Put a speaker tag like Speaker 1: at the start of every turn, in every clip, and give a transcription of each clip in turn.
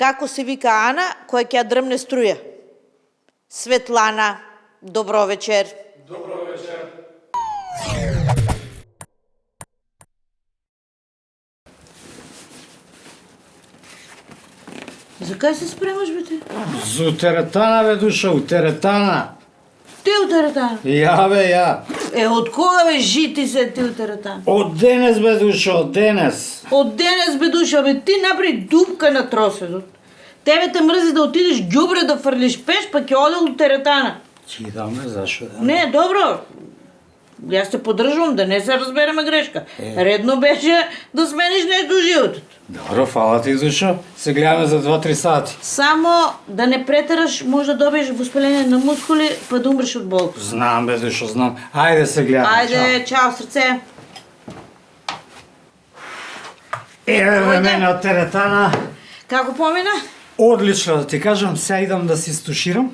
Speaker 1: Како се вика Ана, која ќе ја дрмне струја? Светлана, добро вечер.
Speaker 2: Добро вечер.
Speaker 1: За кај се спремаш, бе?
Speaker 2: За теретана, бе, душа, у теретана.
Speaker 1: Ти у теретана?
Speaker 2: Ја, бе, ја.
Speaker 1: Од кога, бе, жити се ти у теретана?
Speaker 2: Од денес, бе, душа, од денес.
Speaker 1: Од денес, бе, душа, бе, ти направи дупка на троседот. Тебе те мрзи да отидеш ѓубре да фрлиш пеш, па ќе одел у теретана.
Speaker 2: Ти да ме, зашо да?
Speaker 1: Не, добро. Јас те поддржувам, да не се разбереме грешка. Редно беше да смениш нешто у животот.
Speaker 2: Добро, фала ти, душа. Се гледаме за 2-3 сати.
Speaker 1: Само да не претераш, може да добиеш воспаление на мускули, па да умреш од болка.
Speaker 2: Знам, бе, душа, знам. Ајде се гледаме.
Speaker 1: Ајде, чао, срце.
Speaker 2: Еве ме мене од теретана.
Speaker 1: Како помина?
Speaker 2: Одлично, да ти кажам, сега идам да се стуширам.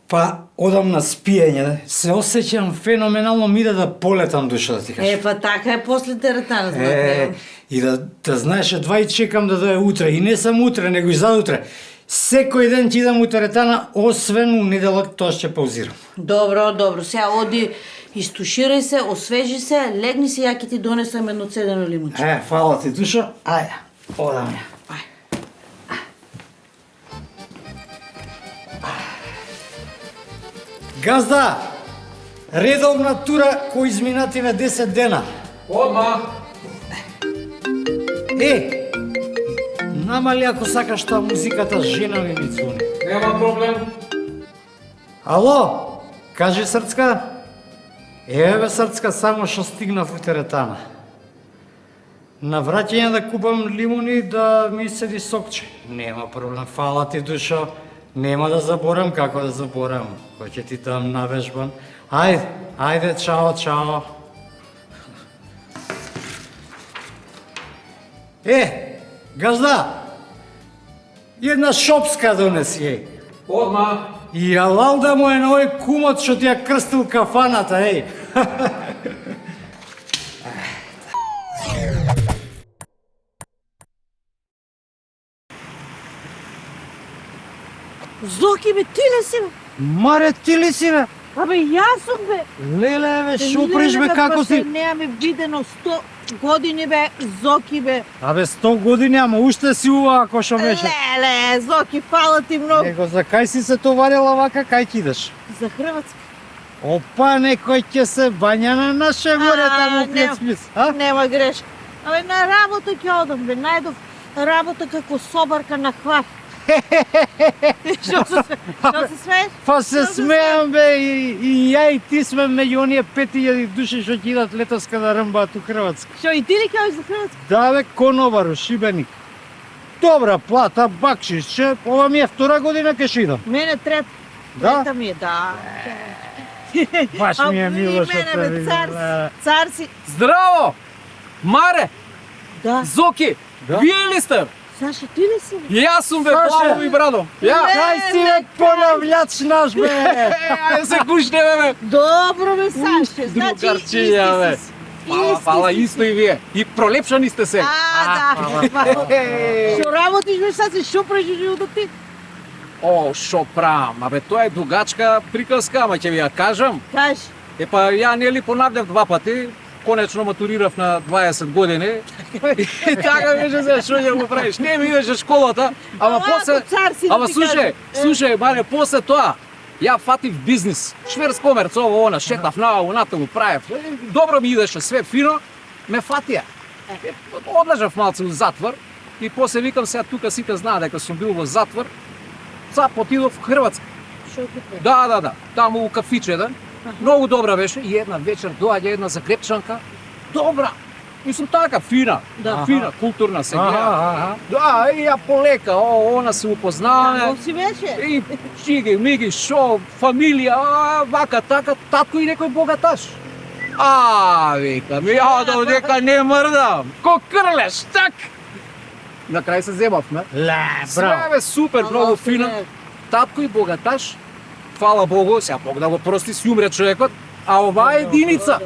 Speaker 2: Па одам на спиење. Се осеќам феноменално, ми да полетам, душа, да ти кажам.
Speaker 1: Па така е после теретана, знаете.
Speaker 2: И да знаеш, едва и чекам да дое утре. И не само утре, него и заутре. Секој ден ќе идам у теретана, освен у неделот, тоа ќе паузирам.
Speaker 1: Добро, добро. Сега оди, истуширај се, освежи се, легни се, ја ќе ти донесам едно цедено лимунче.
Speaker 2: Фала ти, душа. Ајде, одаме. Газда, редовна тура кој изминативе 10 дена.
Speaker 3: Одма!
Speaker 2: Намали ако сакаш таа музиката, жена ми звони.
Speaker 3: Нема проблем.
Speaker 2: Ало, кажи Срцка. Еве Срцка, само што стигнав у теретана. На враќање да купам лимуни да ми седи сокче. Нема проблем, фала ти, душо. Нема да заборам, како да заборам. Кој ќе ти дам навежбан. Ајде, чао, чао. Газда, една шопска донеси еј.
Speaker 3: Одма!
Speaker 2: И алал да му е на ој кумот што ти ја крстил кафаната, еј.
Speaker 1: Зоки, бе, ти ли си, бе?
Speaker 2: Маре, ти ли си, бе?
Speaker 1: Абе, јас сум, бе.
Speaker 2: Леле, бе, шо приш, бе, како си?
Speaker 1: Неаме видено 100 години, бе, Зоки, бе.
Speaker 2: Абе, 100 години, ама уште си ува, ако шо беше.
Speaker 1: Леле, Зоки, фала ти многу.
Speaker 2: Него, за кај си се товарила вака, кај ќе идеш?
Speaker 1: За Хрватска.
Speaker 2: Опа, некој ќе се бања на наше море, таму пред Смис, а?
Speaker 1: Нема грешка. Абе, на работа ќе одам, бе, најдов работа како собарка на хват. Што се смееш?
Speaker 2: Па се смеам, бе, и ја и ти сме меѓу оние 5000 души што ќе идат летоска да рмбаат у Хрватска.
Speaker 1: Што, и ти ли кажеш за Хрватска?
Speaker 2: Да, бе, конобар, Шибеник. Добра плата, бакшишче, ова ми е втора година ке ще идам.
Speaker 1: Мене трета.
Speaker 2: Да?
Speaker 1: Трета ми е, да.
Speaker 2: Баш ми е мило што те
Speaker 1: мене,
Speaker 2: видам.
Speaker 1: цар си.
Speaker 3: Здраво! Маре!
Speaker 1: Да.
Speaker 3: Зоки!
Speaker 2: Да?
Speaker 3: Вие ли сте?
Speaker 1: Саша, ти ли си?
Speaker 3: И јас сум, бе,
Speaker 2: Саша!
Speaker 3: Плаво и Брадо. Ја!
Speaker 2: Кај си, бе, понављач наш, бе!
Speaker 3: Ајде се кушнеме, бе!
Speaker 1: Добро, бе, Саше. Значи,
Speaker 3: Другарчиња, бе! Фала, исто и вие. И пролепшани сте се.
Speaker 1: Да. Што работиш, бе, Саше? Што правиш у животот ти?
Speaker 3: О, шо правам? Абе, тоа е дугачка приказка, ама ќе ви ја кажам.
Speaker 1: Кажи.
Speaker 3: Па ја нели понавljав 2 пати, конечно матурирав на 20 години. И така беше за што ќе го правиш. Не ми идеше школата, ама после ама слушај, Маре, после тоа ја фатив бизнис. Шверц комерц, ово она, шетав нааву натаму правев. Добро ми идеше, све фино, ме фатија. Одлежав малце у затвор и после викам сега тука сите знаат дека сум бил во затвор. Сад потидов в Хрватска. Да, таму у кафиче еден. Многу добра беше и една вечер доаѓа една загребчанка. Добра. Мислам така фина, фина, културна се гледа. Да, и ја полека, она се упознаваме.
Speaker 1: Како си беше?
Speaker 3: И шиги, миги, шо, фамилија, вака, така, татко и некој богаташ. Викам, ја додека не мрдам. Ко крлеш, так! На крај се зебавме. Све бе супер, многу фина. Татко и богаташ, фала Богу, сега Бог да го прости, си умре човекот, а ова е единица.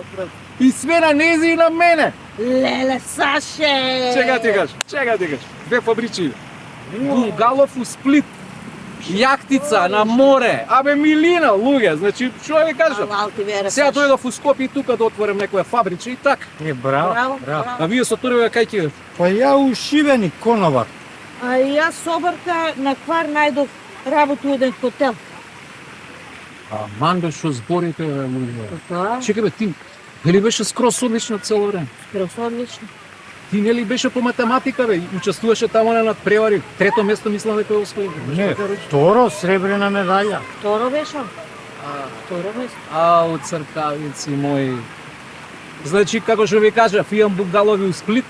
Speaker 3: И све на нези и на мене.
Speaker 1: Леле, Саше!
Speaker 3: Чека ти кажеш. Две фабричи. Bungalov у Сплит. Јахтица на море. Абе милина луѓе, значи што ја ви кажам. Сега дојдов у Скопје и тука да отворам некоја фабрича и така.
Speaker 2: Браво.
Speaker 3: А вие со туреве кај ќе?
Speaker 2: Па ја у Шибеник, Коновар.
Speaker 1: А јас собарка на Квар најдов работа у еден хотел.
Speaker 3: Ман бе што зборите, бе, луѓе.
Speaker 1: Да,
Speaker 3: Чекај бе, ти нели беше скроз одлично цело време?
Speaker 1: скроз одлично.
Speaker 3: Ти нели беше по математика, бе, учествуваше таму на надпревари. Трето место мислам дека освои.
Speaker 2: Не, второ сребрена медаља.
Speaker 1: Второ беше. Второ место.
Speaker 3: Ау, цркавици мои. Значи, како што ви кажав, имам Bungalov у Сплит.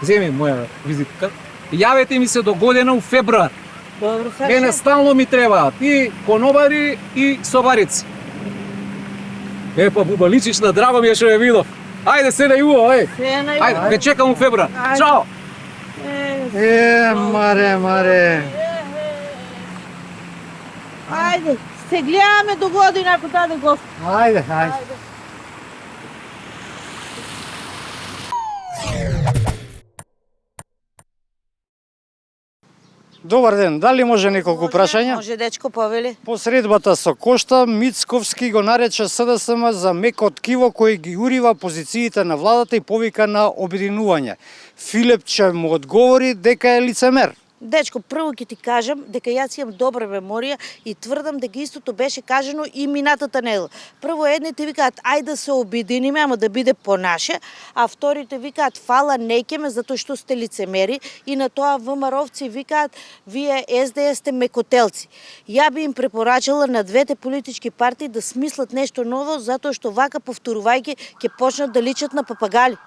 Speaker 3: Земи моја визитка. Јавете ми се до година у февруар.
Speaker 1: Добро,
Speaker 3: Мене
Speaker 1: Саша.
Speaker 3: стално ми требаат и конобари и собарици. Па буба, личиш на драго ми е што ја видов. Ајде се најуво, Ајде, ме чекам у февруар.
Speaker 1: Ајде.
Speaker 3: Чао!
Speaker 2: Маре.
Speaker 1: Ајде, се гледаме до година ако даде гост.
Speaker 2: Ајде. Добар ден, дали може неколку прашања?
Speaker 1: Може, дечко, повели.
Speaker 2: По средбата со Кошта, Мицковски го нарече СДСМ за меко ткиво кој ги урива позициите на владата и повика на обединување. Филипче му одговори дека е лицемер.
Speaker 4: Дечко, прво ќе ти кажам дека јас имам добра меморија и тврдам дека истото беше кажано и минатата недела. Прво едните викаат ајде да се обединиме, ама да биде по наше, а вторите викаат фала неќеме затоа што сте лицемери и на тоа ВМРО-вци викаат вие СДС сте мекотелци. Ја би им препорачала на двете политички партии да смислат нешто ново затоа што вака повторувајќи ќе почнат да личат на папагали.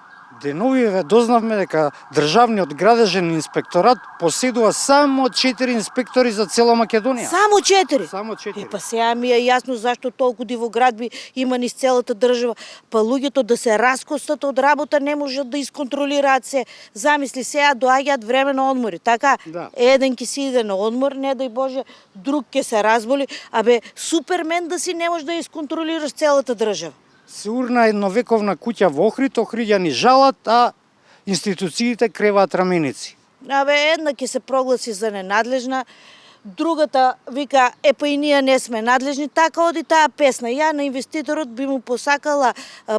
Speaker 2: Деновиве дознавме дека Државниот градежен инспекторат поседува само 4 инспектори за цела Македонија.
Speaker 4: Само 4?
Speaker 2: Само 4.
Speaker 4: Па сега ми е јасно зашто толку дивоградби има низ целата држава. Па луѓето да се раскостат од работа не можат да исконтролираат се. Замисли сега доаѓаат време на одмори, така?
Speaker 2: Да.
Speaker 4: Еден ќе си иде на одмор, не дај Боже, друг ќе се разболи, абе супермен да си не можеш да исконтролираш целата држава.
Speaker 2: Се урна едновековна куќа во Охрид, охриѓани жалат, а институциите креваат раменици.
Speaker 4: Абе, една ќе се прогласи за ненадлежна, другата вика, па и ние не сме надлежни, така оди таа песна. Ја на инвеститорот би му посакала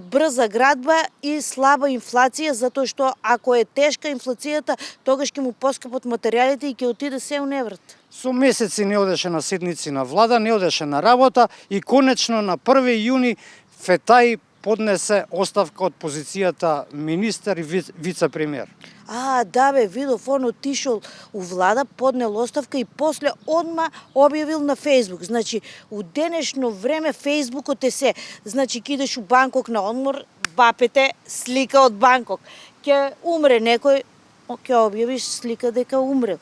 Speaker 4: брза градба и слаба инфлација, затоа што ако е тешка инфлацијата, тогаш ќе му поскапат материјалите и ќе отиде се у неврат.
Speaker 2: Со месеци не одеше на седници на влада, не одеше на работа и конечно на 1 јуни Фетај поднесе оставка од позицијата министер и вице-премиер.
Speaker 4: Да бе, видов, он отишол у влада, поднел оставка и после одма објавил на Фейсбук. Значи, у денешно време Фейсбукот е се. Значи, кидеш у Банкок на одмор, бапете слика од Банкок. Ке умре некој, ќе објавиш слика дека умрел.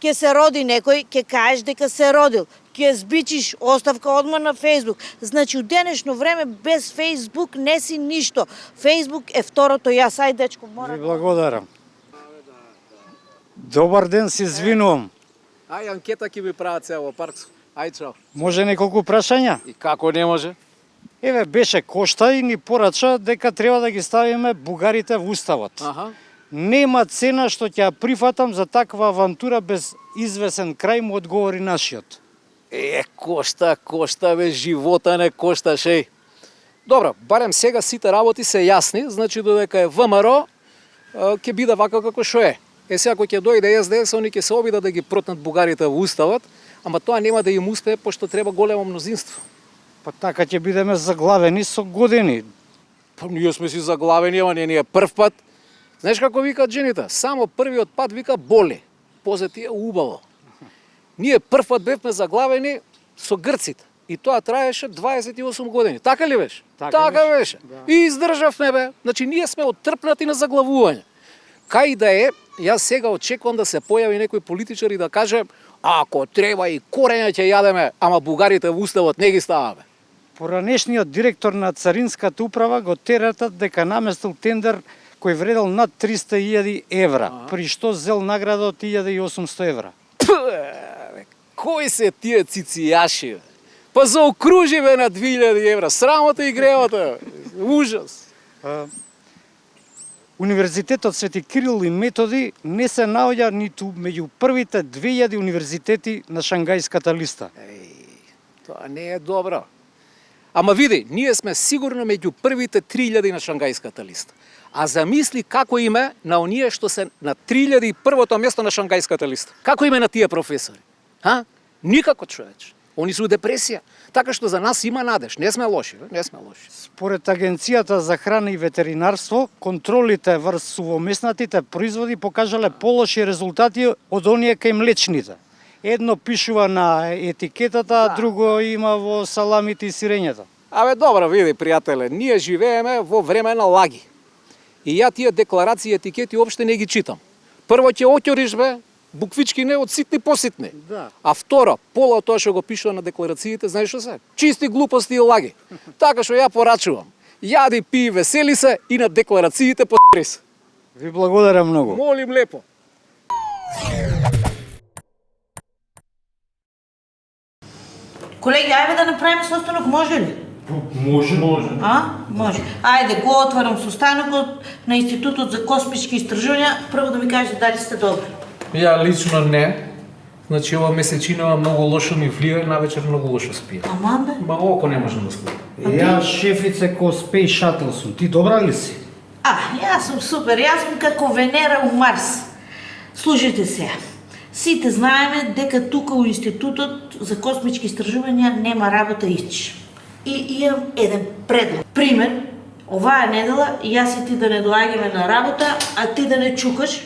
Speaker 4: Ке се роди некој, ке кажеш дека се родил. Ке збичиш оставка одма на Фейсбук. Значи, у денешно време без Фейсбук не си ништо. Фейсбук е второто јас. Ај, дечко, мора.
Speaker 2: Ви благодарам. Добар ден, се извинувам.
Speaker 3: Ај, анкета ќе ви прават сега во Паркс. Ај, чао.
Speaker 2: Може неколку прашања?
Speaker 3: И како не може?
Speaker 2: Еве, беше Кошта и ни порача дека треба да ги ставиме бугарите во уставот.
Speaker 3: Аха.
Speaker 2: Нема цена што ќе ја прифатам за таква авантура без извесен крај, му одговори нашиот.
Speaker 3: Кошта, бе, живота не кошташ, еј. Добро, барем сега сите работи се јасни, значи додека е ВМРО, ќе биде вака како што е. Сега ако ќе дојде СДС, они ќе се обидат да ги протнат бугарите во уставот, ама тоа нема да им успее, пошто треба големо мнозинство.
Speaker 2: Па така ќе бидеме заглавени со години.
Speaker 3: Па ние сме си заглавени, ама не е прв пат. Знаеш како викаат жените? Само првиот пат вика боли, после тие убаво. Ние прв пат бевме заглавени со грците. И тоа траеше 28 години. Така ли беше? Така беше.
Speaker 2: Да.
Speaker 3: И издржавме, бе. Значи ние сме оттрпнати на заглавување. Кај да е, јас сега очекувам да се појави некој политичар и да каже ако треба и корења ќе јадеме, ама бугарите во уставот не ги ставаме.
Speaker 2: Поранешниот директор на Царинската управа го тератат дека наместил тендер кој вредел над 300.000 евра, при што зел награда од 1.800 евра.
Speaker 3: Кои се тие цiciјаши, бе? Па заокружи, бе, на 2.000 евра. Срамота и гревата, бе. Ужас.
Speaker 2: Универзитетот Свети Кирил и Методи не се наоѓа ниту меѓу првите 2000 универзитети на Шангајската листа.
Speaker 3: Тоа не е добро. Ама види, ние сме сигурно меѓу првите 3000 на Шангајската листа. А замисли како име на оние што се на 3001-то место на Шангајската листа. Како име на тие професори? Никако, човече. Они се у депресија. Така што за нас има надеж. Не сме лоши, не сме лоши.
Speaker 2: Според Агенцијата за храна и ветеринарство, контролите врз сувомеснатите производи покажале полоши резултати од оние кај млечните. Едно пишува на етикетата, друго има во саламите и сирењата.
Speaker 3: Абе, добро, види, пријателе, ние живееме во време на лаги. И ја тие декларации и етикети уопште не ги читам. Прво ќе оќориш, бе, буквички не од ситни поситни.
Speaker 2: Да.
Speaker 3: А второ, пола од тоа што го пишува на декларациите, знаеш што се? Чисти глупости и лаги. Така што ја порачувам. Јади, пи, весели се и на декларациите по***ри се.
Speaker 2: Ви благодарам многу.
Speaker 3: Молим лепо.
Speaker 1: Колеги, ајде да направиме состанок, може ли?
Speaker 2: Може.
Speaker 1: Може. Ајде, го отварам состанокот на Институтот за космички истражувања. Прво да ми кажете дали сте добри.
Speaker 3: Ја лично не. Значи, ова месечинава многу лошо ми влија, навечер многу лошо спија.
Speaker 1: Аман бе?
Speaker 3: Ма око не можам да спија.
Speaker 2: Ја шефице ко Space Shuttle сум. Ти добра ли си?
Speaker 1: Јас сум супер, јас сум како Венера у Марс. Слушайте се. Сите знаеме дека тука у Институтот за космички истражувања нема работа ич. И имам еден предлог. Пример, оваа недела јас и ти да не доаѓаме на работа, а ти да не чукаш.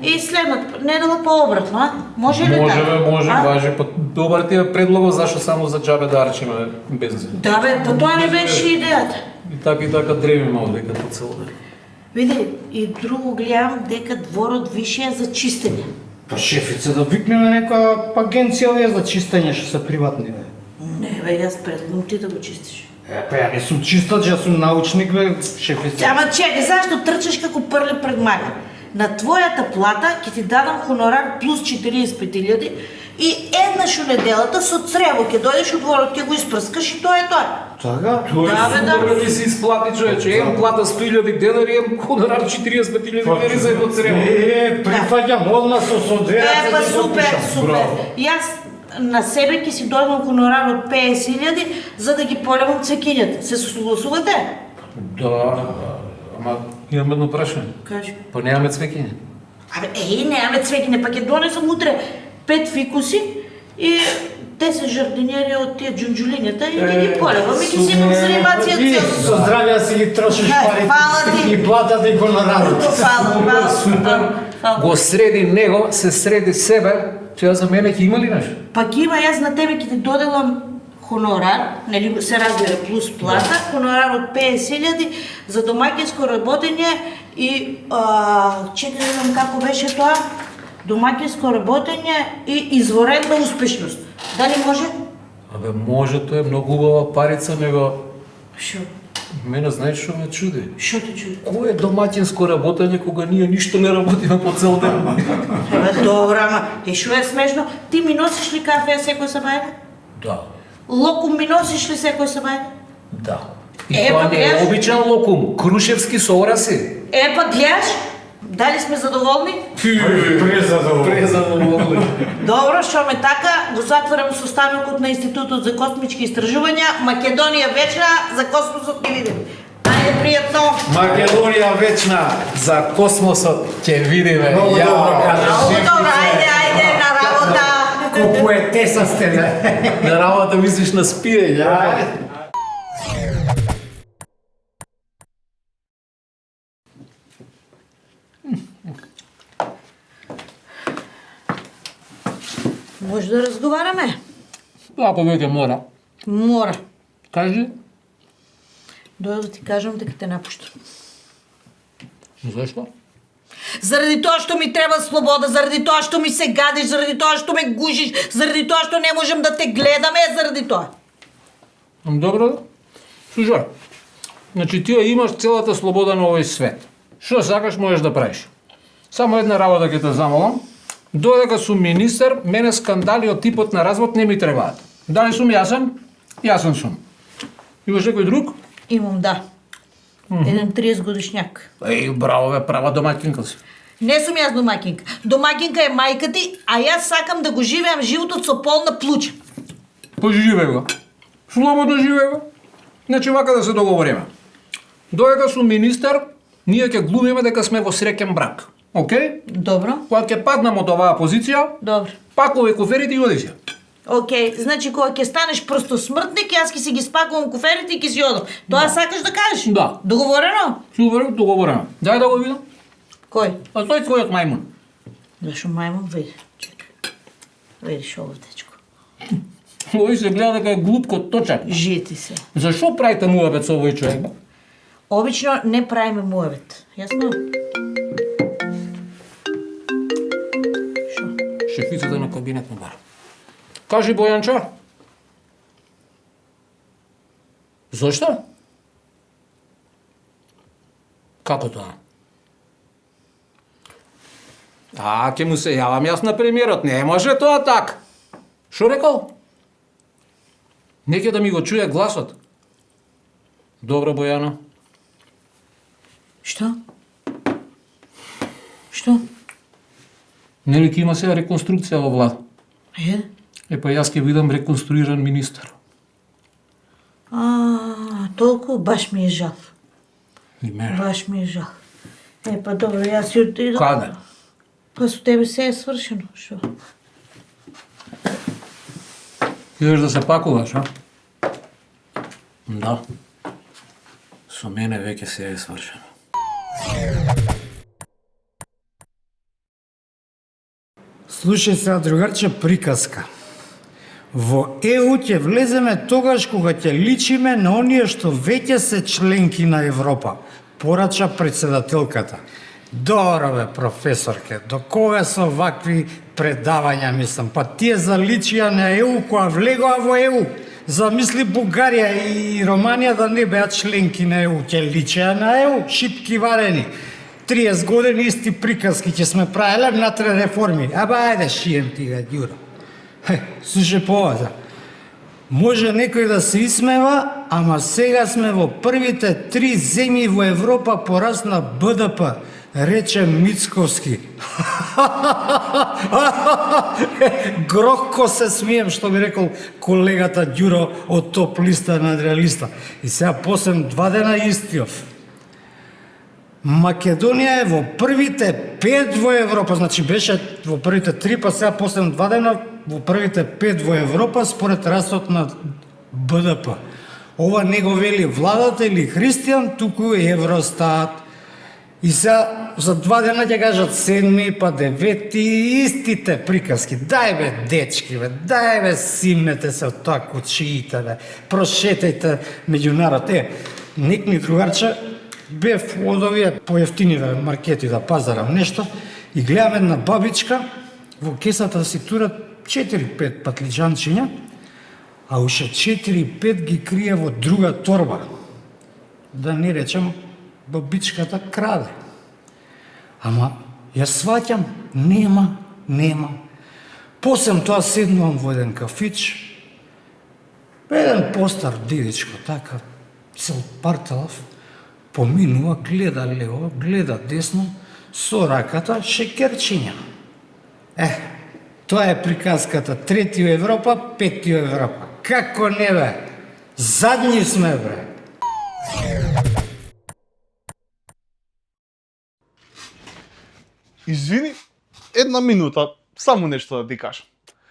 Speaker 1: И следната недела пообратно, а? Може ли така?
Speaker 3: Може, важи. Добар ти е предлогот, зашто само за џабе да арчиме бензин.
Speaker 1: Да бе, па тоа ми беше идејата.
Speaker 3: И така древиме овдека по цело ден.
Speaker 1: Види, и друго гледам дека дворот више е за чистење.
Speaker 2: Па шефице, да викнеме некоја агенција овие за чистење што се приватни, бе.
Speaker 1: Не бе, јас предлагам ти да го чистиш.
Speaker 2: Па ја не сум чистач, јас сум научник, бе, шефице.
Speaker 1: Ама чекай, зашто трчаш како прле пред мага? На твојата плата ќе ти дадам хонорар плюс 45.000 и еднаш у неделата со црево ќе дојдеш у дворот, ќе го испрскаш и тоа е тоа.
Speaker 2: Така?
Speaker 1: Да, бе, да.
Speaker 3: Супер ти си исплати, човече. Ем плата 100.000 денари, ем хонорар 45.000 денари за едно црево.
Speaker 2: Прифаќам одма со содејата.
Speaker 1: Па супер, супер. Јас на себе ќе си дојдам хонорар од 50.000 за да ги полевам цвеќињата. Се согласувате?
Speaker 3: Да, ама имам едно прашање.
Speaker 1: Кажи.
Speaker 3: Па немаме цвеќиња.
Speaker 1: Абе, немаме цвеќиње, па ќе донесам утре 5 фикуси и 10 жардинери од тие џунџулињата и ги полевам и ќе си имам занимација
Speaker 2: И
Speaker 1: цел.
Speaker 2: со здравје си ги трошиш
Speaker 1: Фала
Speaker 2: парите
Speaker 1: ти.
Speaker 2: и платата и гонорарот.
Speaker 1: Фала.
Speaker 3: Го среди него, се среди себе, тоа за мене ќе има ли нешто?
Speaker 1: Па ќе има, јас на тебе ќе ти доделам хонорар, нели се разбира плюс плата, хонорар од 50.000 за домаќинско работење и чекај да видам како беше тоа, домаќинско работење и изворедна успешност. Дали може?
Speaker 3: Абе, може, тоа е многу убава парица, него
Speaker 1: Шо?
Speaker 3: мене знаеш што ме чуди?
Speaker 1: Шо те чуди?
Speaker 3: Кој е домаќинско работење кога ние ништо не работиме по цел ден?
Speaker 1: Абе, добра, ама, шо е смешно? Ти ми носиш ли кафе секој сабајне?
Speaker 3: Да,
Speaker 1: Локум ми носиш ли секој сабајне?
Speaker 3: да. И
Speaker 1: Е,
Speaker 3: тоа
Speaker 1: па
Speaker 3: не е
Speaker 1: гледаш.
Speaker 3: обичен локум, крушевски со ораси.
Speaker 1: Па гледаш? Дали сме задоволни?
Speaker 3: Презадоволни.
Speaker 1: Добро, што ме така, го затварам состанокот на Институтот за космички истражувања, Македонија вечна, за космосот ќе видиме. Ајде, пријатно!
Speaker 3: Македонија вечна, за космосот ќе видиме.
Speaker 2: Много добро кажеш.
Speaker 1: Много добро, ајде, на работа!
Speaker 2: Ко поетеса сте, бе.
Speaker 3: На работа мислиш на спиење.
Speaker 1: Може да разговараме?
Speaker 3: Ако веќе мора.
Speaker 1: Мора.
Speaker 3: Кажи.
Speaker 1: Дојде да ти кажам дека те напуштам.
Speaker 3: Зашто?
Speaker 1: Заради тоа што ми треба слобода, заради тоа што ми се гадиш, заради тоа што ме гужиш, заради тоа што не можам да те гледаме, заради тоа.
Speaker 3: Добро. Слушај. Значи ти имаш целата слобода на овој свет. Што сакаш можеш да правиш. Само една работа ќе те замолам. Додека сум министер, мене скандали од типот на развод не ми требаат. Дали сум јасен? Јасен сум. Имаш некој друг?
Speaker 1: Имам, да. Еден 30 годишњак.
Speaker 3: Еј, браво бе, права домаќинка си.
Speaker 1: Не сум јас домаќинка. Домаќинка е мајка ти, а јас сакам да го живеам животот со полна плуќа.
Speaker 3: Поживеј го. Слободно живеј го. Значи вака да се договориме. Додека сум министар, ние ќе глумиме дека сме во среќен брак. Океј?
Speaker 1: Добро.
Speaker 3: Кога ќе паднам од оваа позиција,
Speaker 1: Добро.
Speaker 3: пакувај куферите и оди си.
Speaker 1: Океј, значи кога ќе станеш просто смртник, јас ќе си ги спакувам куферите и ќе си одам. Тоа сакаш да кажеш?
Speaker 3: Да.
Speaker 1: Договорено?
Speaker 3: Супер, договорено. Дај да го видам.
Speaker 1: Кој?
Speaker 3: А тој твојот мајмун.
Speaker 1: Зашо мајмун види? Чекај. Видиш ово, дечко.
Speaker 3: Овој се гледа дека е глуп ко точак.
Speaker 1: Жити се.
Speaker 3: Зашо правите муабет со овој човек?
Speaker 1: Обично не правиме муабет. Јасно? Шо?
Speaker 3: Шефицата на кабинетот бар. Кажи Бојанча. Зошто? Како тоа? Ќе му се јавам јас на премиерот. Не може тоа так. Шо рекол? Неќе да ми го чуе гласот. Добро, Бојано.
Speaker 1: Што? Што?
Speaker 3: Нели ќе има сега реконструкција во влада? Па јас ќе бидам реконструиран министар.
Speaker 1: Толку баш ми е жал.
Speaker 3: И мене.
Speaker 1: Баш ми е жал. Па добро, јас ќе отидам.
Speaker 3: Каде?
Speaker 1: Па со тебе се е свршено, што?
Speaker 3: Идеш да се пакуваш, а? Да. Со мене веќе се е свршено.
Speaker 2: Слушај сега, другарче, приказка. Во ЕУ ќе влеземе тогаш кога ќе личиме на оние што веќе се членки на Европа, порача председателката. Добро бе, професорке, до кога со вакви предавања мислам? Па тие заличија на ЕУ која влегоа во ЕУ. Замисли Бугарија и Романија да не беа членки на ЕУ, ќе личеа на ЕУ, шипки варени. 30 години исти приказки ќе сме правеле внатре реформи. Ајде, шием ти га, Ѓуро. Слушај поваза. Може некој да се исмева, ама сега сме во првите 3 земји во Европа по раст на БДП, рече Мицковски. Грохко се смием, што би рекол колегата Ѓуро од топ листа на Адреалиста. И сега посем 2 дена истиов. Македонија е во првите 5 во Европа, значи беше во првите 3, па сега посем 2 дена во првите 5 во Европа според растот на БДП. Ова не го вели владата или Христијан, туку Евростат. И сега за 2 дена ќе кажат 7, па 9 истите приказки. Дај бе, дечки бе, дај бе, симнете се од тоа кучиите бе, прошетајте меѓу народ. Некни другарче, бев од овие поевтиниве маркети да пазарам нешто и гледам една бабичка во кесата си тура 4-5 патлиџанчиња, а уште 4-5 ги крие во друга торба. Да не речем, бабичката краде. Ама ја сваќам, нема. Посем тоа седнувам во еден кафич, еден постар дедичко, така, цел парталав, поминува, гледа лево, гледа десно, со раката шекерчиња. Тоа е приказката. 3 во Европа, 5 во Европа. Како не бе? Задни сме бе.
Speaker 5: Извини, една минута, само нешто да ти кажам.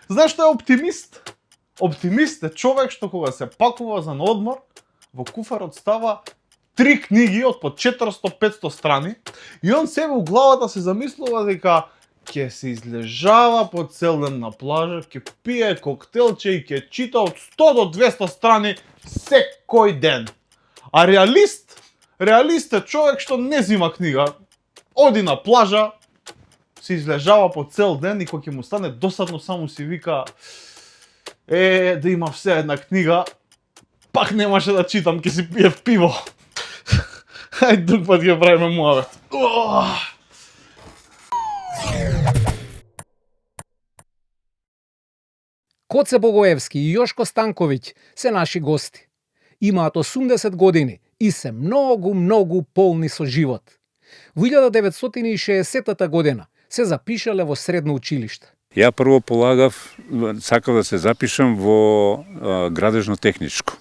Speaker 5: Знаеш што е оптимист? Оптимист е човек што кога се пакува за на одмор, во куфарот става 3 книги од по 400-500 страни и он себе у главата се замислува дека ќе се излежава по цел ден на плажа, ќе пие коктелче и ќе чита од 100 до 200 страни секој ден. А реалист е човек што не зима книга, оди на плажа, се излежава по цел ден и кога ќе му стане досадно само си вика да има все една книга, пак немаше да читам, ќе си пие пиво. Ајде друг пат ќе правиме муабет.
Speaker 6: Коце Богоевски и Јошко Станковиќ се наши гости.
Speaker 3: Имаат 80 години и се многу полни со живот. Во 1960 година се запишале во средно училиште.
Speaker 6: Ја прво полагав, сакав да се запишам во градежно-техничко.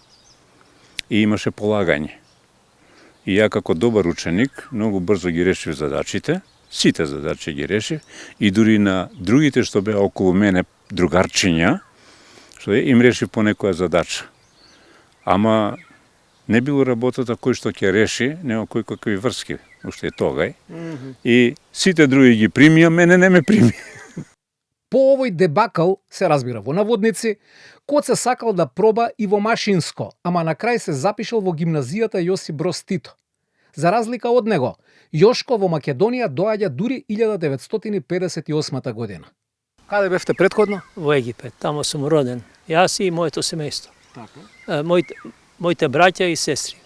Speaker 6: И имаше полагање. И ја како добар ученик многу брзо ги решив задачите, сите задачи ги решив, и дури на другите што беа околу мене, другарчиња, што им решив по некоја задача. Ама не било работата кој што ќе реши, нема кој какви врски, уште тогај. И сите други ги примија, мене не ме прими.
Speaker 3: По овој дебакал, се разбира во наводници, Коце сакал да проба и во машинско, ама на крај се запишал во гимназијата Јосип Броз Тито. За разлика од него, Јошко во Македонија доаѓа дури 1958 година. Каде бевте предходно?
Speaker 7: Во Египет, тамо сум роден. Јас и моето семејство. Моите браќа и сестри.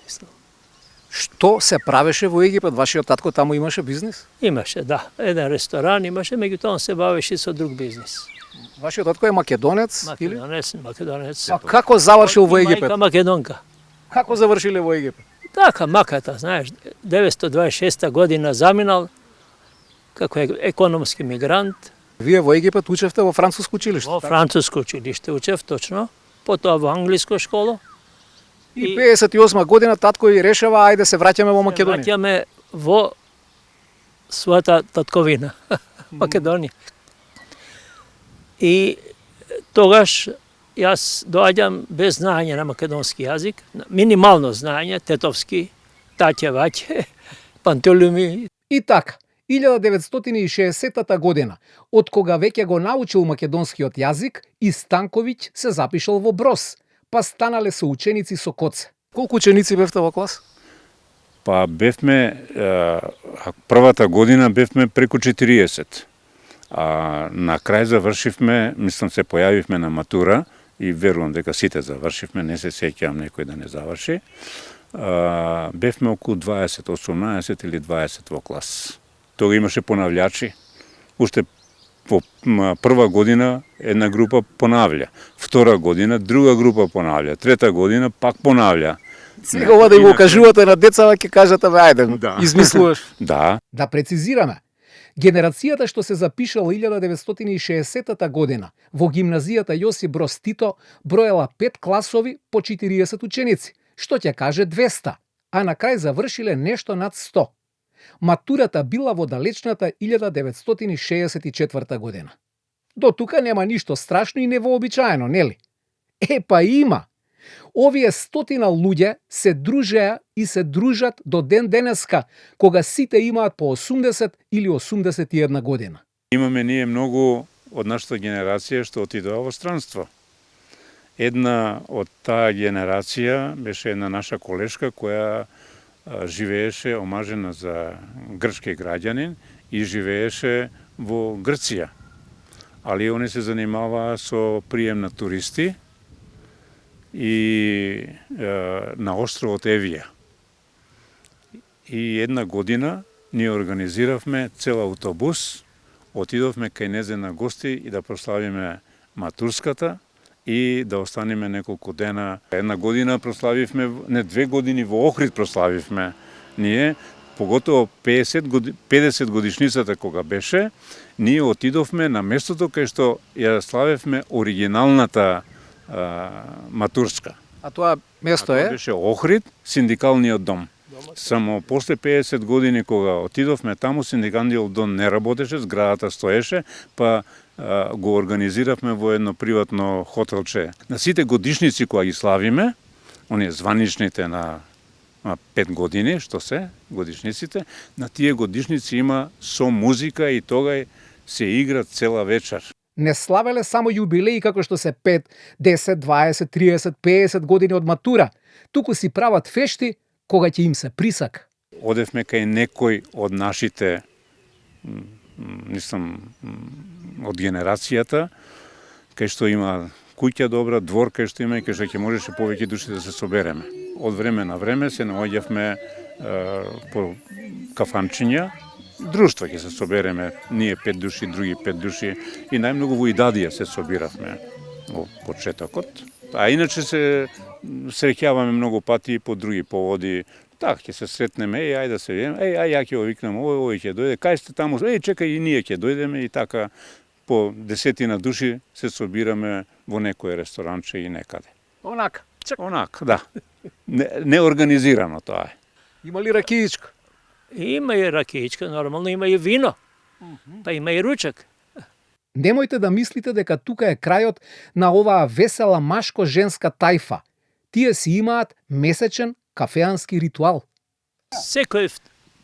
Speaker 3: Што се правеше во Египет? Вашиот татко таму имаше бизнис?
Speaker 7: Имаше, да. Еден ресторан имаше, меѓутоа он се бавеше со друг бизнис.
Speaker 3: Вашиот татко е македонец? Или?
Speaker 7: Македонец.
Speaker 3: А како завршил во Египет?
Speaker 7: Мајка македонка.
Speaker 3: Како завршиле во Египет?
Speaker 7: Така, маката, знаеш, 926 година заминал како економски мигрант.
Speaker 3: Вие во Египет учевте во француско училиште?
Speaker 7: Во француско училиште учев, точно. Потоа во англиско школа.
Speaker 3: И 58 година татко и решава, ајде се враќаме во Македонија.
Speaker 7: Враќаме во својата татковина, Македонија. И тогаш јас доаѓам без знаење на македонски јазик, минимално знаење, тетовски, таќе, ваќе, пантелуми.
Speaker 3: И така, 1960 година, од кога веќе го научил македонскиот јазик, и Станковиќ се запишал во Броз, па станале соученици со Коце. Колку ученици бевте во клас?
Speaker 6: Па бевме, првата година бевме преку 40. А на крај завршивме, мислам се појавивме на матура и верувам дека сите завршивме, не се сеќавам некој да не заврши. Бевме околу 20, 18 или 20 во клас. Тога имаше понављачи. Уште во прва година една група понавља, втора година друга група понавља, трета година пак понавља.
Speaker 3: Сега ова да го кажувате на децава, ќе кажете, ајде,
Speaker 6: да.
Speaker 3: Измислуваш.
Speaker 6: Да.
Speaker 3: Да прецизираме. Генерацијата што се запишала 1960 година во гимназијата Јосип Броз Тито броела 5 класови по 40 ученици, што ќе каже 200, а на крај завршиле нешто над 100. Матурата била во далечната 1964 година. До тука нема ништо страшно и невообичаено, нели? Па има. Овие стотина луѓе се дружеа и се дружат до ден денеска, кога сите имаат по 80 или 81 година.
Speaker 6: Имаме ние многу од нашата генерација што отидоа во странство. Една од таа генерација беше една наша колешка која живееше омажена за грчки граѓанин и живееше во Грција. Али они се занимаваа со прием на туристи и на островот Евија. И една година ние организиравме цел автобус, отидовме кај незе на гости и да прославиме матурската и да останеме неколку дена. Една година прославивме, не 2 години во Охрид прославивме ние, поготово 50 годишницата кога беше, ние отидовме на местото кај што ја славевме оригиналната матурска.
Speaker 3: А тоа место е?
Speaker 6: Беше Охрид, синдикалниот дом. Само после 50 години кога отидовме таму, синдикалниот дом не работеше, зградата стоеше, па го организиравме во едно приватно хотелче. На сите годишници кои ги славиме, оние званичните на 5 години, што се годишниците, на тие годишници има со музика и тога се игра цела вечер.
Speaker 3: Не славеле само јубилеи како што се 5, 10, 20, 30, 50 години од матура, туку си прават фешти кога ќе им се присак.
Speaker 6: Одевме кај некој од нашите, од генерацијата, кај што има куќа добра, двор кај што има и кај што ќе можеше повеќе души да се собереме. Од време на време се наоѓавме по кафанчиња, друштва ќе се собереме, ние 5 души, други 5 души и најмногу во Идадија се собиравме во почетокот. А иначе се среќаваме многу пати по други поводи. Так, ќе се сретнеме, ајде да се видиме, ја ќе го викнам, овој ќе дојде, кај сте таму, чекај и ние ќе дојдеме и така по 10 души се собираме во некој ресторанче и некаде.
Speaker 3: Онака.
Speaker 6: Онака, да. Неорганизирано тоа е.
Speaker 3: Има ли ракиичка?
Speaker 7: Има и ракиичка, нормално, има и вино. Па има и ручак.
Speaker 8: Немојте да мислите дека тука е крајот на оваа весела машко-женска тајфа. Тие си имаат месечен кафеански ритуал.
Speaker 7: Секој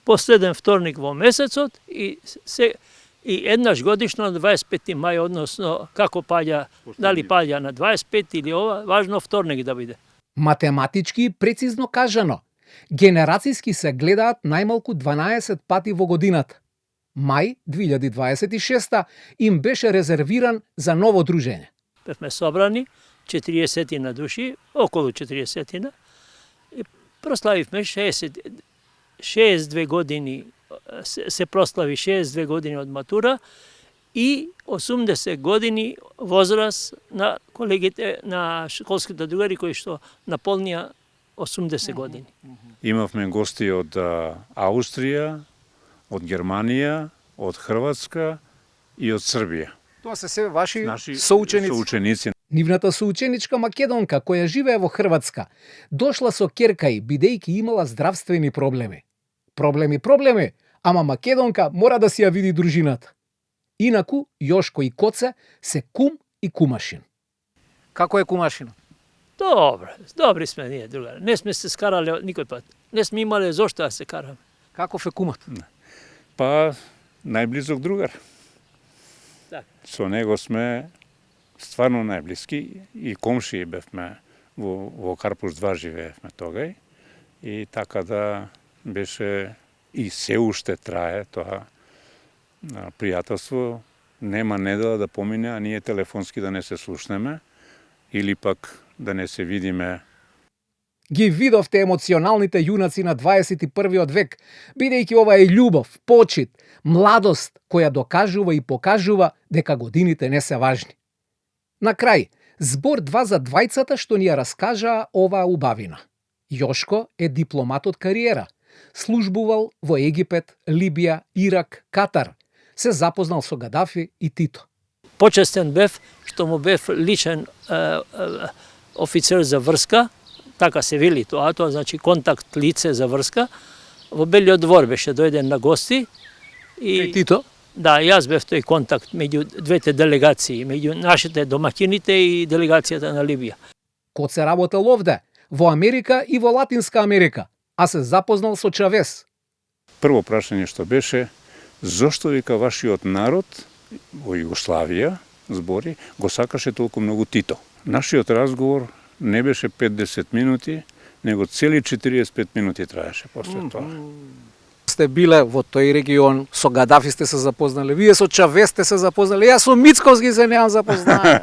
Speaker 7: последен вторник во месецот и еднаш годишно на 25 мај, односно како паѓа, дали паѓа на 25 или ова, важно вторник да биде.
Speaker 8: Математички и прецизно кажано, генерацијски се гледаат најмалку 12 пати во годината. Мај 2026 им беше резервиран за ново дружење.
Speaker 7: Бевме собрани 40 на души, околу 40 на, и прославивме 62 години, се прослави 62 години од матура и 80 години возраст на колегите, на школските другари кои што наполнија 80 години.
Speaker 6: Имавме гости од Аустрија, од Германија, од Хрватска и од Србија.
Speaker 3: Тоа се се ваши
Speaker 6: Наши
Speaker 3: соученици.
Speaker 6: соученици.
Speaker 8: Нивната соученичка македонка, која живее во Хрватска, дошла со керкај бидејќи имала здравствени проблеми. Проблеми, ама македонка мора да си ја види дружината. Инаку, Јошко и Коце се кум и кумашин.
Speaker 3: Како е кумашина?
Speaker 7: Добри сме ние другари. Не сме се скарали никој пат. Не сме имале зошто да се караме.
Speaker 3: Каков е кумат?
Speaker 6: Па, најблизок другар.
Speaker 7: Так.
Speaker 6: Со него сме стварно најблиски и комшии бевме во Карпуш 2 живеевме тогај и така да беше и се уште трае тоа пријателство. Нема недела да помине, а ние телефонски да не се слушнеме или пак да не се видиме.
Speaker 8: Ги видовте емоционалните јунаци на 21. век, бидејќи ова е љубов, почит, младост која докажува и покажува дека годините не се важни. На крај, збор 2 за двајцата што ни ја раскажаа оваа убавина. Јошко е дипломат од кариера. Службувал во Египет, Либија, Ирак, Катар. Се запознал со Гадафи и Тито.
Speaker 7: Почестен бев што му бев личен офицер за врска, така се вели тоа значи контакт лице за врска. Во Белиот двор беше дојден на гости и
Speaker 3: Тито?
Speaker 7: Да, јас бев тој контакт меѓу двете делегации, меѓу нашите домаќините и делегацијата на Либија.
Speaker 8: Коце работел овде, во Америка и во Латинска Америка, а се запознал со Чавес.
Speaker 6: Прво прашање што беше, зошто вика вашиот народ во Југославија, збори, го сакаше толку многу Тито? Нашиот разговор не беше 50 минути, него цели 45 минути траеше после тоа.
Speaker 3: Сте биле во тој регион, со Гадафи сте се запознали, вие со Чавес сте се запознали, јас со Мицковски се неам запознали.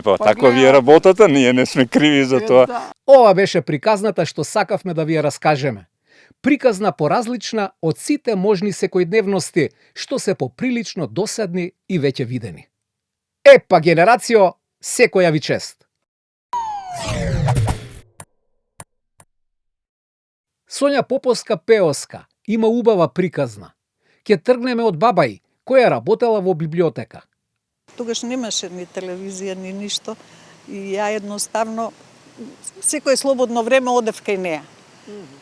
Speaker 6: Па таква ви е работата, ние не сме криви за тоа.
Speaker 8: Ова беше приказната што сакавме да ви ја раскажеме. Приказна поразлична од сите можни секојдневности, што се поприлично досадни и веќе видени. Епа, генерацијо, секоја ви чест! Сонја Поповска Пеоска има убава приказна. Ќе тргнеме од бабај, која работела во библиотека.
Speaker 9: Тогаш немаше ни телевизија, ни ништо. И ја едноставно, секој слободно време одев кај неа.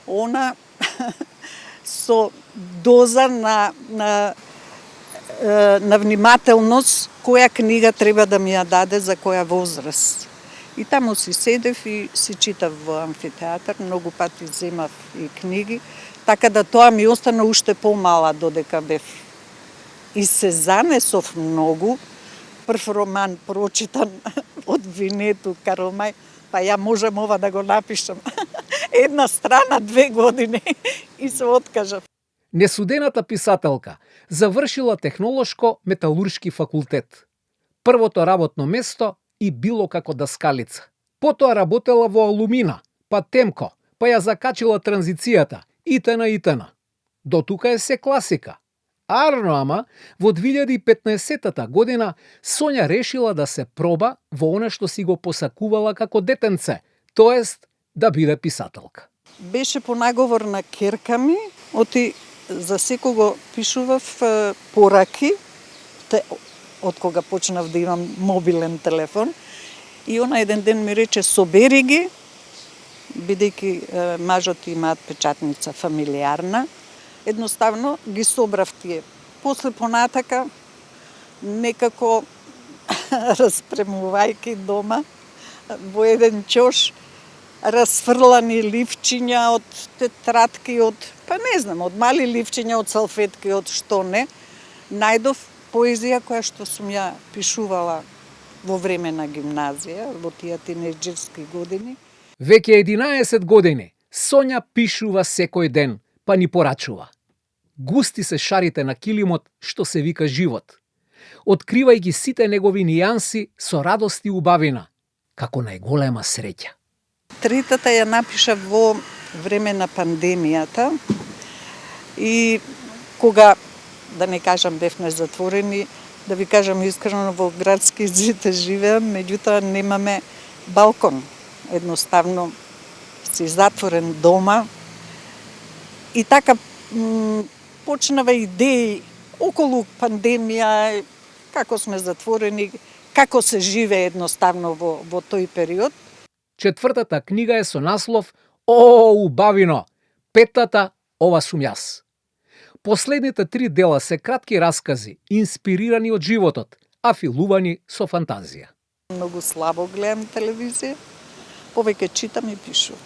Speaker 9: Она со доза на внимателност, која книга треба да ми ја даде за која возраст. И таму си седев и си читав во амфитеатар, многу пати земав и книги, така да тоа ми остана уште помала додека бев. И се занесов многу, прв роман прочитан од Винету Каромај, па ја можам ова да го напишам. Една страна, 2 години и се откажав.
Speaker 8: Несудената писателка завршила технолошко-металуршки факултет. Првото работно место и било како даскалица. Потоа работела во Алумина, па Темко, па ја закачила транзицијата, итна. До тука е се класика. Арно ама, во 2015 година Сонја решила да се проба во она што си го посакувала како детенце, тоест да биде писателка.
Speaker 9: Беше по наговор на керка ми, за секого пишував пораки, од кога почнав да имам мобилен телефон, и она еден ден ми рече собери ги, бидејќи мажот имаат печатница фамилиарна. Едноставно ги собрав тие. После понатака, некако распремувајќи дома, во еден чош, расфрлани ливчиња од тетратки, од мали ливчиња, од салфетки, од што не, најдов поезија која што сум ја пишувала во време на гимназија, во тие тинејџерски години.
Speaker 8: Веќе 11 години Сонја пишува секој ден, па ни порачува. Густи се шарите на килимот што се вика живот, откривајќи сите негови нијанси со радост и убавина, како најголема среќа.
Speaker 9: Третата ја напишав во време на пандемијата и кога, да не кажам, бевме затворени, да ви кажам искрено, во градски зид живеам, меѓутоа немаме балкон. Едноставно си затворен дома и така почнава идеи околу пандемија, како сме затворени, како се живее едноставно во тој период.
Speaker 8: Четвртата книга е со наслов О, убавино! Петтата Ова сум јас. Последните 3 дела се кратки раскази, инспирирани од животот, афилувани со фантазија.
Speaker 9: Многу слабо гледам телевизија, повеќе читам и пишувам.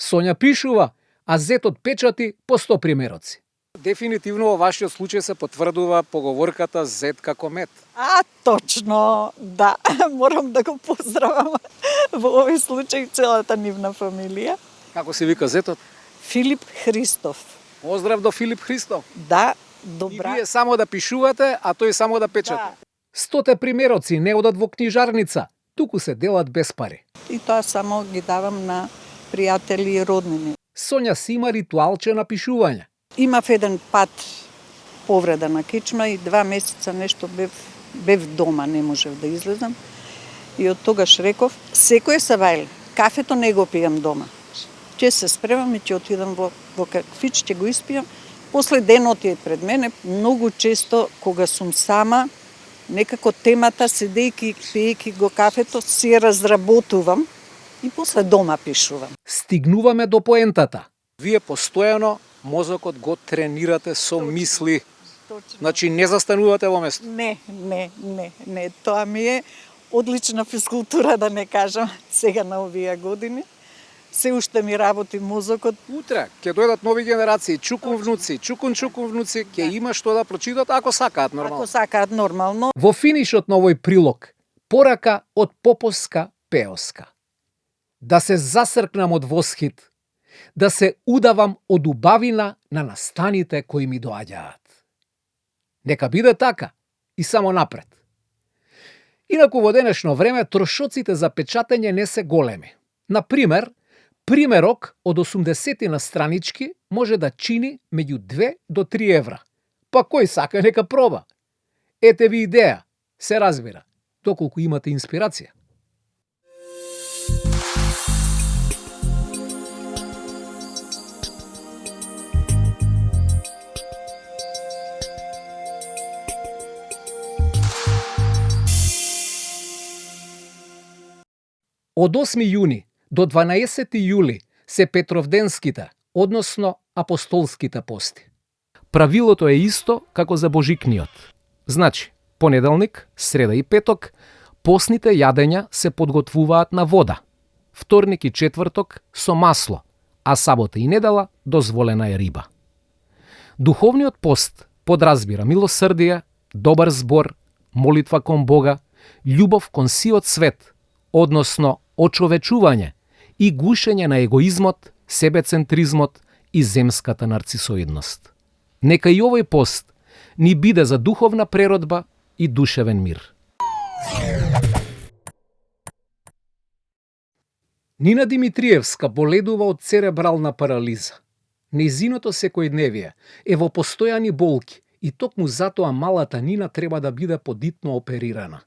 Speaker 8: Сонја пишува, а зетот печати по 100 примероци. Дефинитивно во вашиот случај се потврдува поговорката зет како мед.
Speaker 9: Точно, да, морам да го поздравам во овој случај целата нивна фамилија.
Speaker 8: Како се вика зетот?
Speaker 9: Филип Христов.
Speaker 8: Поздрав до Филип Христов.
Speaker 9: Да, добра.
Speaker 8: И вие само да пишувате, а тој само да печата.
Speaker 9: Да.
Speaker 8: 100 примероци не одат во книжарница, туку се делат без пари.
Speaker 9: И тоа само ги давам на пријатели и роднини.
Speaker 8: Сонја си има ритуалче на пишување.
Speaker 9: Имав еден пат повреда на кичма и 2 месеца нешто бев дома, не можев да излезам. И од тогаш реков, секој сабајле, кафето не го пијам дома. Ќе се спремам и ќе отидам во кафич, ќе го испијам. После денот е пред мене, многу често кога сум сама, некако темата, седејќи, пиејќи го кафето, си разработувам и после дома пишувам.
Speaker 8: Стигнуваме до поентата. Вие постојано мозокот го тренирате со мисли. Значи не застанувате во место.
Speaker 9: Не. Тоа ми е одлична физкултура, да не кажам, сега на овие години. Се уште ми работи мозокот.
Speaker 8: Утре ќе дојдат нови генерации, чукун внуци, ќе има што да прочитат ако сакаат нормално.
Speaker 9: Ако сакаат нормално.
Speaker 8: Во финишот на овој прилог, порака од Поповска Пеоска. Да се засркнам од восхит, да се удавам од убавина на настаните кои ми доаѓаат. Нека биде така и само напред. Инаку во денешно време трошоците за печатење не се големи. Например, примерок од 80 на странички може да чини меѓу 2 до 3 евра. Па кој сака нека проба. Ете ви идеја, се разбира, доколку имате инспирација. Од 8 јуни до 12 јули се Петровденските, односно апостолските пости. Правилото е исто како за божикниот. Значи, понеделник, среда и петок, постните јадења се подготвуваат на вода. Вторник и четврток со масло, а сабота и недела дозволена е риба. Духовниот пост подразбира милосрдие, добар збор, молитва кон Бога, љубов кон сиот свет, односно очовечување и гушење на егоизмот, себецентризмот и земската нарцисоидност. Нека и овој пост ни биде за духовна преродба и душевен мир. Нина Димитриевска боледува од церебрална парализа. Нејзиното секојдневие е во постојани болки и токму затоа малата Нина треба да биде подитно оперирана.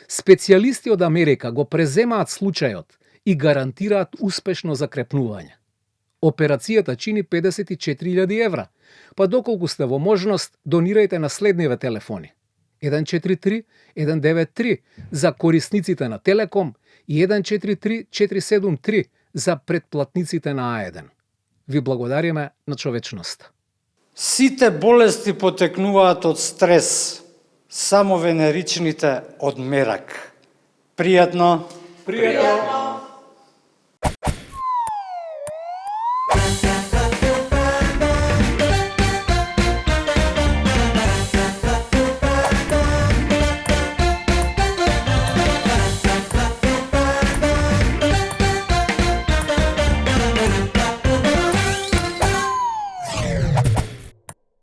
Speaker 8: Специјалисти од Америка го преземаат случајот и гарантираат успешно закрепнување. Операцијата чини 54.000 евра, па доколку сте во можност, донирајте на следниве телефони: 143 193 за корисниците на Телеком и 143 473 за претплатниците на А1. Ви благодариме на човечноста.
Speaker 2: Сите болести потекнуваат од стрес, само венеричните од мерак. Пријатно!
Speaker 3: Пријатно!